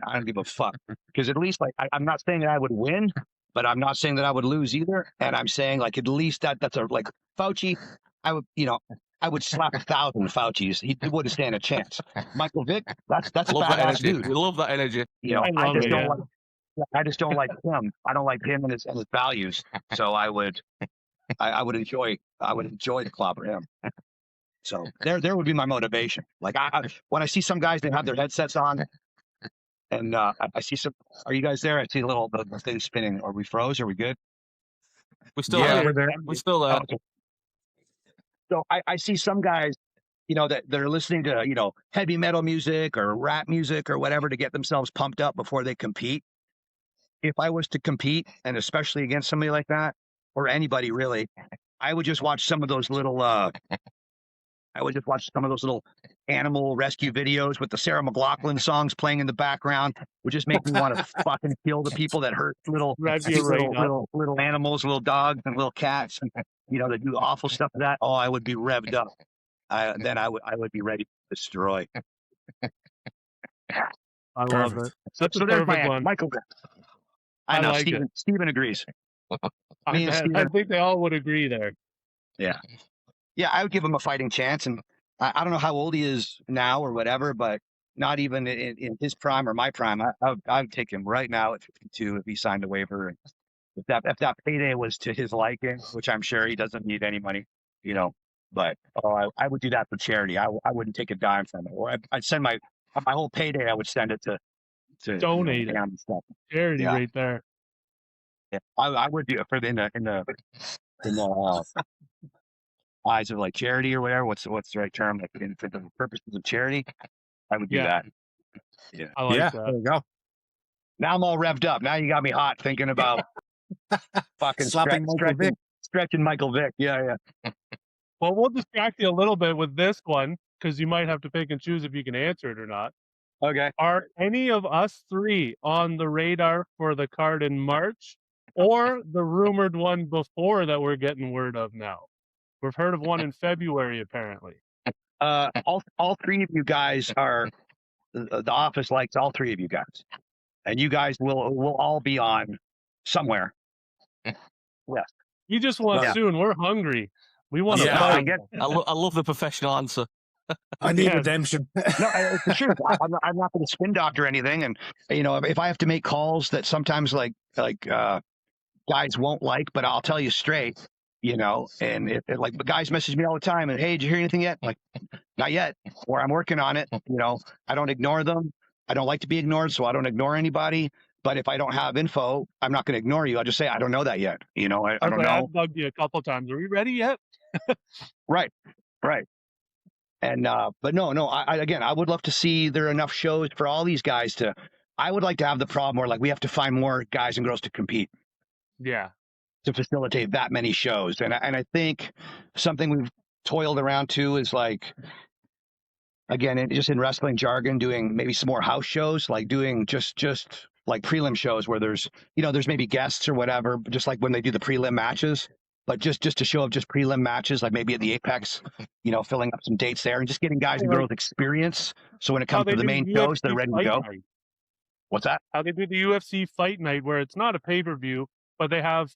I don't give a fuck, because at least, like, I'm not saying that I would win, but I'm not saying that I would lose either. And I'm saying, like, at least that's a, like, Fauci. I would slap 1,000 Faucis. He wouldn't stand a chance. Michael Vick, that's a badass dude. We love that energy. I just don't like him. I don't like him and his values. So I would enjoy to clobber him. So there would be my motivation. Like, when I see some guys that have their headsets on, and I see some. Are you guys there? I see the thing spinning. Are we froze? Are we good? We're still there. We're there. We're still there. Okay. So I see some guys, that they're listening to, heavy metal music or rap music or whatever to get themselves pumped up before they compete. If I was to compete, and especially against somebody like that, or anybody really, I would just watch some of those little animal rescue videos with the Sarah McLachlan songs playing in the background, would just make me want to fucking kill the people that hurt little animals, little dogs and little cats, and that do awful stuff to that. Oh, I would be revved up. Then I would be ready to destroy. I love it. So there's my one. Michael. I know like Steven agrees. I think they all would agree there. Yeah. Yeah, I would give him a fighting chance, and I don't know how old he is now or whatever, but not even in his prime or my prime. I would take him right now at 52 if he signed a waiver. And if that payday was to his liking, which I'm sure he doesn't need any money, but I would do that for charity. I wouldn't take a dime from it, or I'd send my whole payday. I would send it to donate it. Stuff. Charity right there. Yeah, I would do it for in the eyes of like charity or whatever. What's the right term? Like for the purposes of charity, I would do that. Yeah, I like that. There you go. Now I'm all revved up. Now you got me hot thinking about fucking stretching Michael Vick. Yeah. Well, we'll distract you a little bit with this one, because you might have to pick and choose if you can answer it or not. Okay. Are any of us three on the radar for the card in March, or the rumored one before that we're getting word of now? We've heard of one in February, apparently. All three of you guys are. The office likes all three of you guys, and you guys will all be on somewhere. Yes. You just want soon. We're hungry. We want to fight. I love the professional answer. I need redemption. No, it's the truth. I'm not going to spin doctor anything, and if I have to make calls that sometimes like guys won't like, but I'll tell you straight. And if like the guys message me all the time, and hey, did you hear anything yet? Like, not yet, or I'm working on it. I don't ignore them. I don't like to be ignored, so I don't ignore anybody. But if I don't have info, I'm not going to ignore you. I'll just say I don't know that yet. I don't know. I've bugged you a couple times. Are we ready yet? Right. And but no. I would love to see there are enough shows for all these guys to. I would like to have the problem where like we have to find more guys and girls to compete. Yeah. To facilitate that many shows. And I think something we've toiled around to is like, again, just in wrestling jargon, doing maybe some more house shows, like doing just like prelim shows where there's maybe guests or whatever, just like when they do the prelim matches, but just to show up just prelim matches, like maybe at the Apex, filling up some dates there and just getting guys and girls experience. So when it comes to the main shows, they're ready to go. What's that? How they do the UFC fight night, where it's not a pay-per-view, but they have,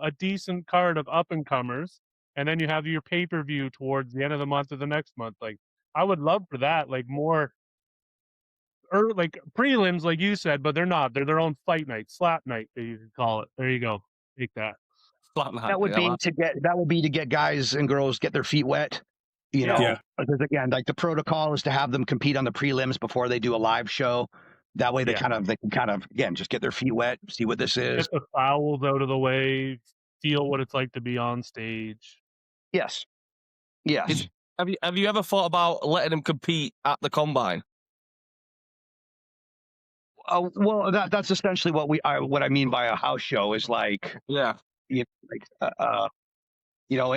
a decent card of up-and-comers, and then you have your pay-per-view towards the end of the month or the next month. Like, I would love for that, like, more, or like prelims, like you said, but they're not. They're their own fight night, slap night, you could call it. There you go. Take that. That would be to get guys and girls get their feet wet. Because again, like the protocol is to have them compete on the prelims before they do a live show. That way they can kind of again just get their feet wet, see what this is. Get the fouls out of the way, feel what it's like to be on stage. Yes. Have you ever thought about letting them compete at the combine? Well, that's essentially what I mean by a house show is like in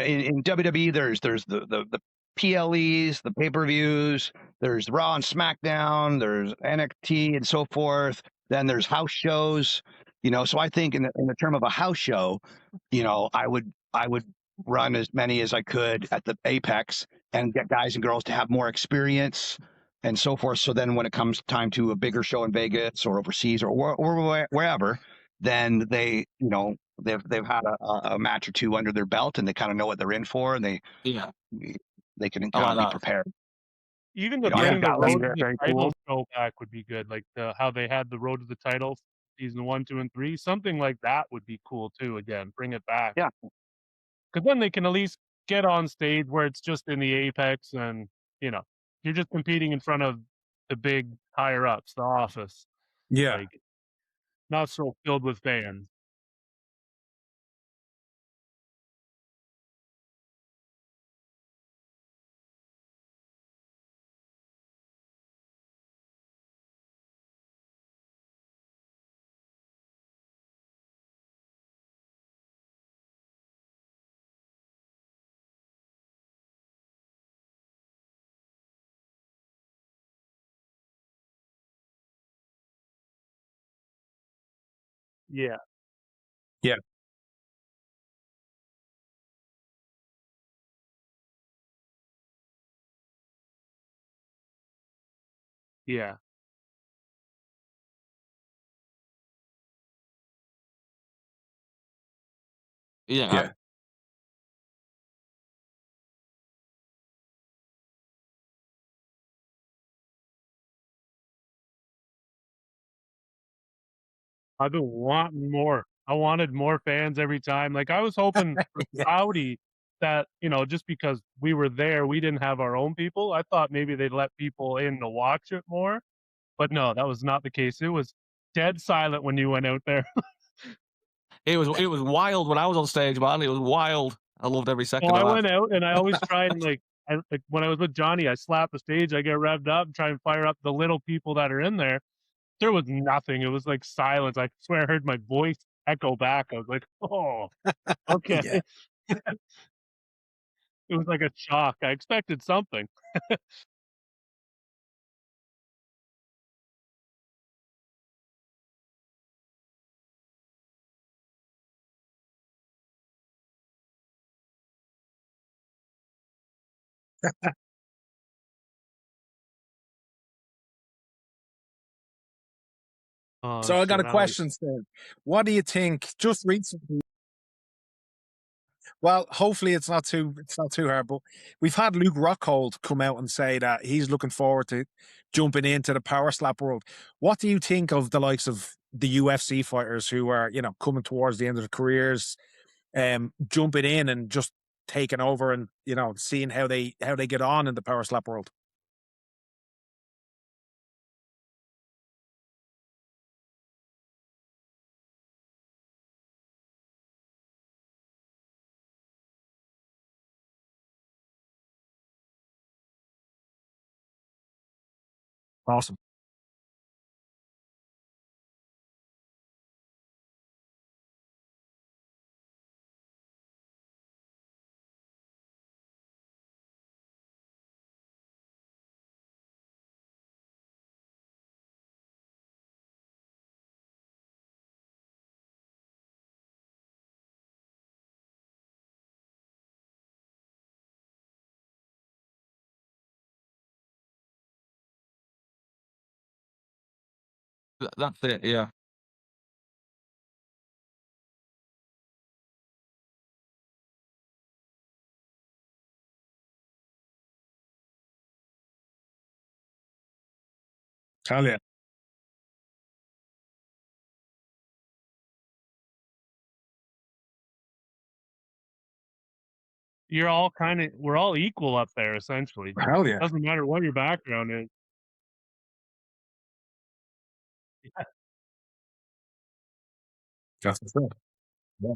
WWE there's the PLEs, the pay-per-views, there's Raw and SmackDown, there's NXT and so forth. Then there's house shows, so I think in the term of a house show, I would run as many as I could at the Apex and get guys and girls to have more experience and so forth. So then when it comes time to a bigger show in Vegas or overseas or wherever, then they've had a match or two under their belt and they kind of know what they're in for, and they can kind of be prepared. Even the I bringing think the that would be road to the very title cool. show back would be good. Like how they had the road to the title season 1, 2, and 3. Something like that would be cool too. Again, bring it back. Yeah. Because then they can at least get on stage where it's just in the Apex, and you're just competing in front of the big higher ups, the office. Yeah. Like, not so filled with fans. Yeah. Yeah. Yeah. Yeah. I've been wanting more. I wanted more fans every time. Like, I was hoping for Saudi that, just because we were there, we didn't have our own people. I thought maybe they'd let people in to watch it more. But no, that was not the case. It was dead silent when you went out there. It was wild when I was on stage, man. It was wild. I loved every second Well, of I that. went out and I always try and when I was with Johnny, I slap the stage, I get revved up and try and fire up the little people that are in there. There was nothing. It was like silence. I swear I heard my voice echo back. I was like, oh, okay. It was like a shock. I expected something. Oh, So I got a shit, question, Stan. What do you think? Just recently, well, hopefully it's not too hard, but we've had Luke Rockhold come out and say that he's looking forward to jumping into the power slap world. What do you think of the likes of the UFC fighters who are, coming towards the end of their careers, jumping in and just taking over and, seeing how they get on in the power slap world? Awesome. That's it. Yeah. Hell yeah. we're all equal up there, essentially. Hell yeah. Doesn't matter what your background is. Yeah. That's what's up. Yeah.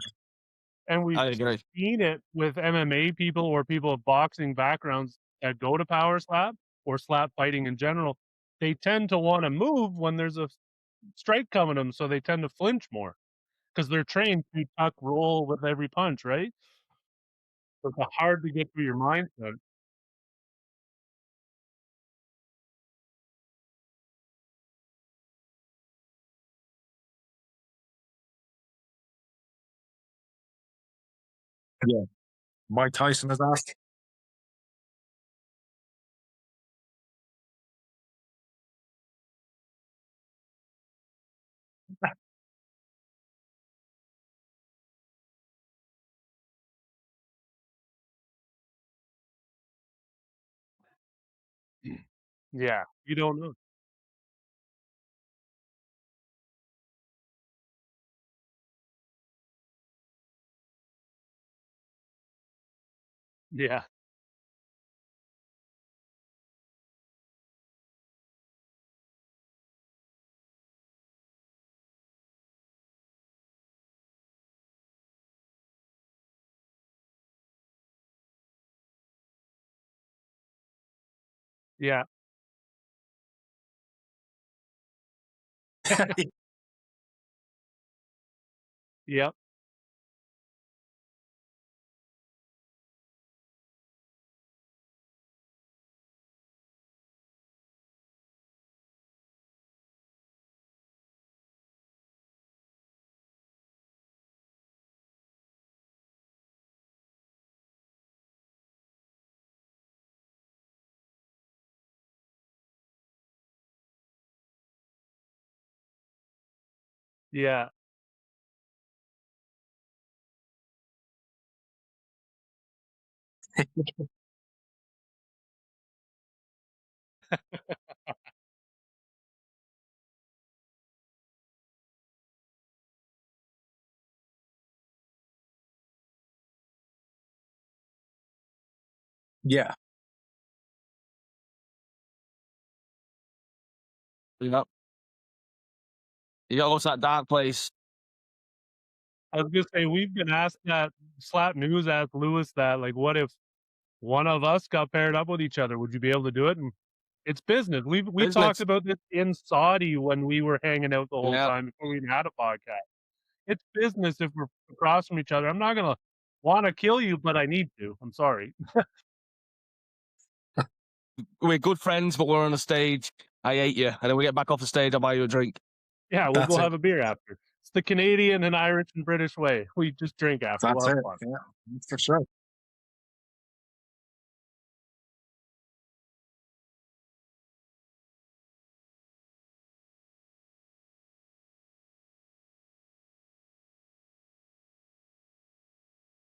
And we've I agree. seen it with MMA people or people with boxing backgrounds that go to power slap or slap fighting in general. They tend to want to move when there's a strike coming at them, so they tend to flinch more because they're trained to tuck roll with every punch, right? So it's hard to get through your mindset. Yeah. Mike Tyson has asked. Yeah, you don't know. Yeah, yeah, yep, yeah, Yeah. Yep. You gotta go to that dark place. I was gonna say, we've been asked that. Slap News asked Lewis that, like, what if one of us got paired up with each other? Would you be able to do it? And it's business. We talked Business. about this in Saudi when we were hanging out the whole Yeah. time before we even had a podcast. It's business if we're across from each other. I'm not gonna want to kill you, but I need to. I'm sorry. We're good friends, but we're on a stage. I hate you. And then we get back off the stage, I'll buy you a drink. Yeah, we'll That's go it. have a beer after. It's the Canadian and Irish and British way. We just drink after. That's We'll have it. fun. Yeah, for sure.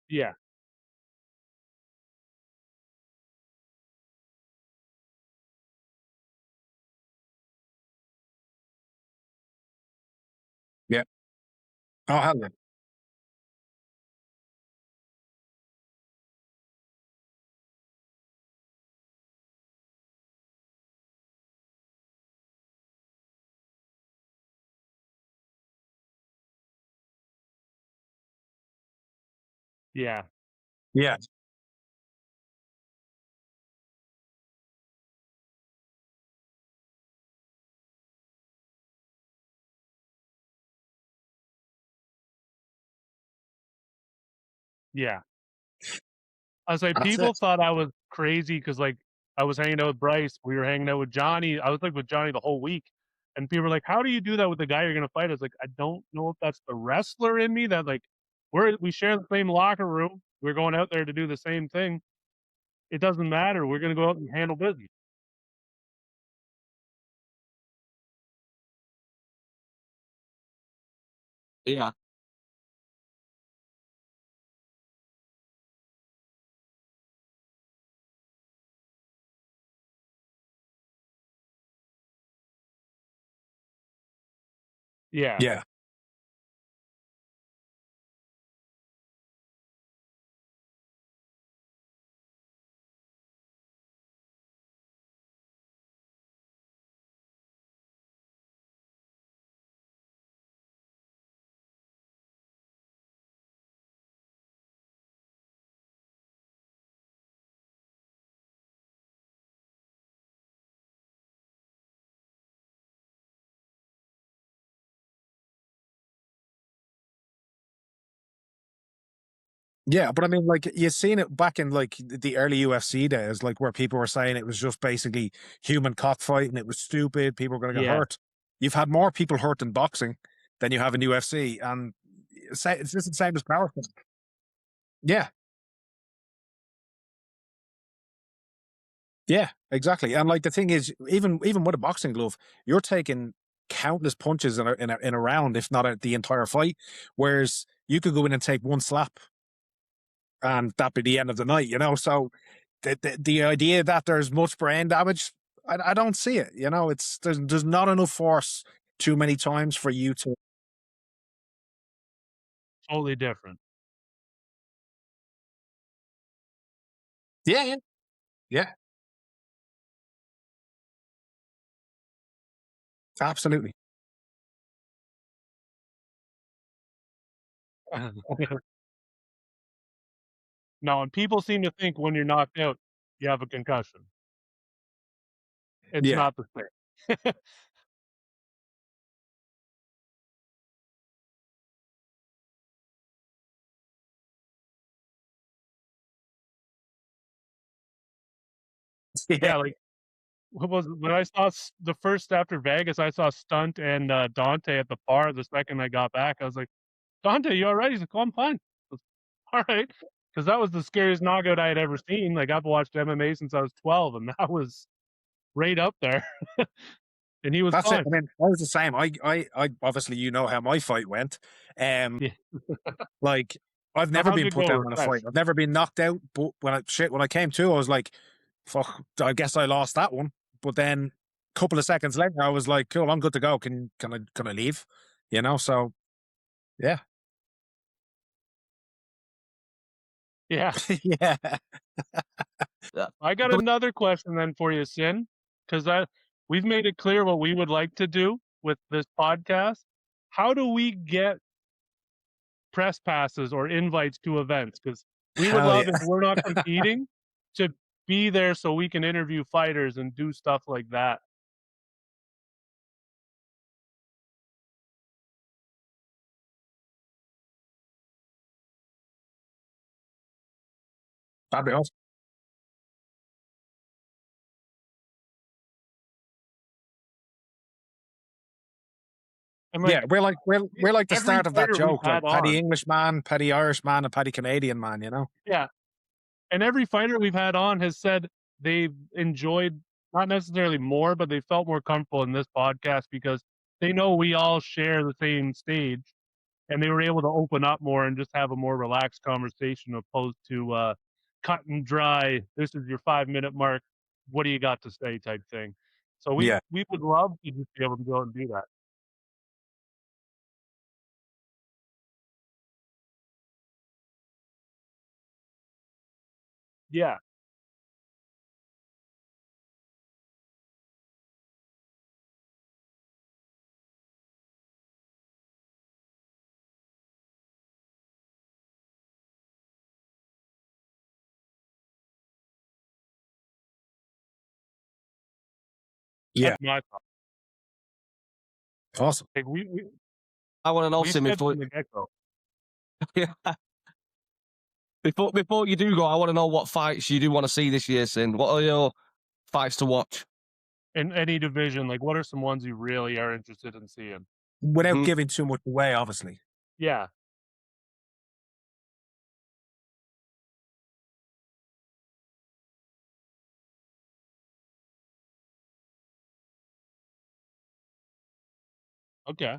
Yeah, Yeah. Oh, hell yeah. yeah, Yeah. yeah. I was like, That's people it. thought I was crazy because, like, I was hanging out with Bryce. We were hanging out with Johnny. I was like with Johnny the whole week. And people were like, how do you do that with the guy you're going to fight? I was like, I don't know if that's the wrestler in me that, like, we share the same locker room. We're going out there to do the same thing. It doesn't matter. We're going to go out and handle business. Yeah. Yeah, Yeah. Yeah, but I mean, like, you've seen it back in like the early UFC days, like where people were saying it was just basically human cockfighting, it was stupid, people were going to get yeah, hurt. You've had more people hurt in boxing than you have in UFC, and it's just the same as powerlifting. Yeah, Yeah, exactly. And like the thing is, even with a boxing glove, you're taking countless punches in a round, if not the entire fight. Whereas you could go in and take one slap, and that be the end of the night. So the idea that there's much brain damage, I don't see it. It's there's not enough force too many times for you to. Totally different. Yeah, yeah, yeah, absolutely. No, and people seem to think when you're knocked out, you have a concussion. It's Yeah, not the same. yeah, Yeah, like what was it? When I saw the first after Vegas, I saw Stunt and Dante at the bar. The second I got back, I was like, "Dante, you all right?" He's like, "Oh, I'm fine." I was, all right, because that was the scariest knockout I had ever seen. Like I've watched MMA since I was 12, and that was right up there. And he was that's it. fine. I mean, I was the same. I obviously how my fight went. Um, Yeah. like I've So never how'd been it put go? down in a Refresh. fight. I've never been knocked out. But when I came to, I was like, fuck. I guess I lost that one. But then a couple of seconds later, I was like, cool, I'm good to go. Can I leave? So yeah, Yeah. yeah. Yeah. I got another question then for you, Sin, because we've made it clear what we would like to do with this podcast. How do we get press passes or invites to events? Because we would Hell love, if yeah. we're not competing, to be there so we can interview fighters and do stuff like that. That'd be awesome. And Yeah, like we're like the every start of that fighter we've joke, like had Paddy on, English man, Paddy Irish man, and Paddy Canadian man. yeah, and every fighter we've had on has said they've enjoyed, not necessarily more, but they felt more comfortable in this podcast because they know we all share the same stage, and they were able to open up more and just have a more relaxed conversation opposed to cut and dry. This is your 5 minute mark. What do you got to say? Type thing. So we Yeah, we would love to just be able to go and do that. Yeah. yeah, That's my thought. awesome. Like I want to know, we Sim, said from the get go, before you do go, I want to know what fights you do want to see this year, Sin. What are your fights to watch? in any division, like what are some ones you really are interested in seeing? Without Mhm. giving too much away, obviously. Yeah. Okay.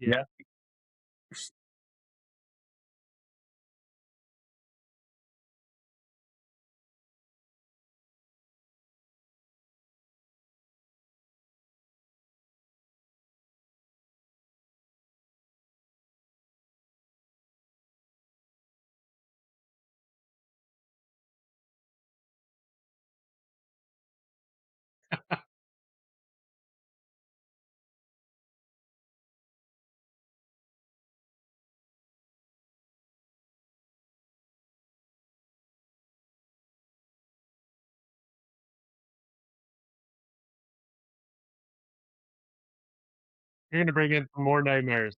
Yeah, Yeah. You're gonna bring in some more nightmares.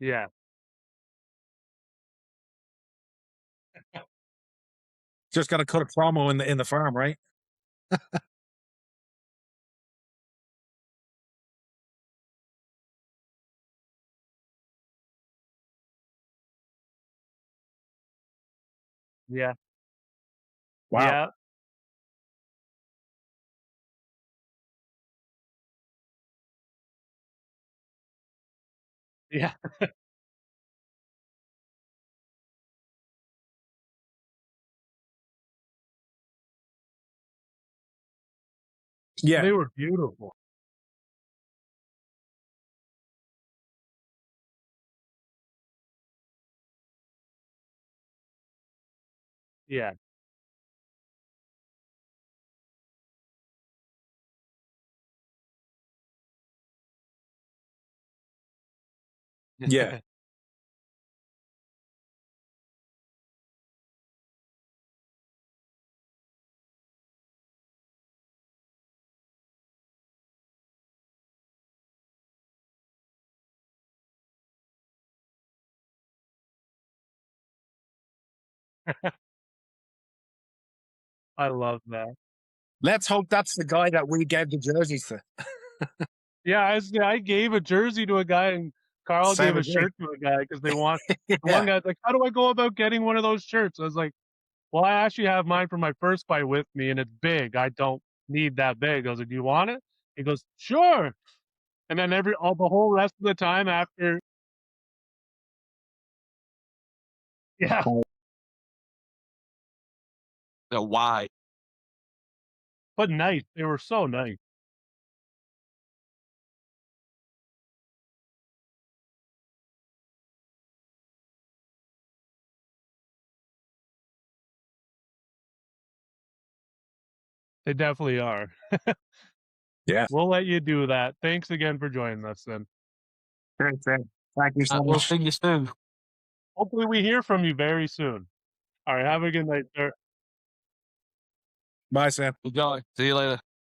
Yeah. Just got to cut a promo in the farm, right? Yeah. Wow. Yeah. Yeah. Yeah. They were beautiful. Yeah. Yeah. I love that. Let's hope that's the guy that we gave the jerseys to. Yeah, I gave a jersey to a guy, and Carl Same gave a as me. shirt to a guy because they want. The Yeah. one guy's like, "How do I go about getting one of those shirts?" I was like, "Well, I actually have mine from my first fight with me, and it's big. I don't need that big." I was like, "Do you want it?" He goes, "Sure." And then the whole rest of the time after, yeah, Why? but nice. They were so nice. They definitely are. Yeah. We'll let you do that. Thanks again for joining us. Then Great. Thank you so We'll much. see you soon. hopefully we hear from you very soon. All right, have a good night, sir. Bye, Sam. Enjoy. See you later.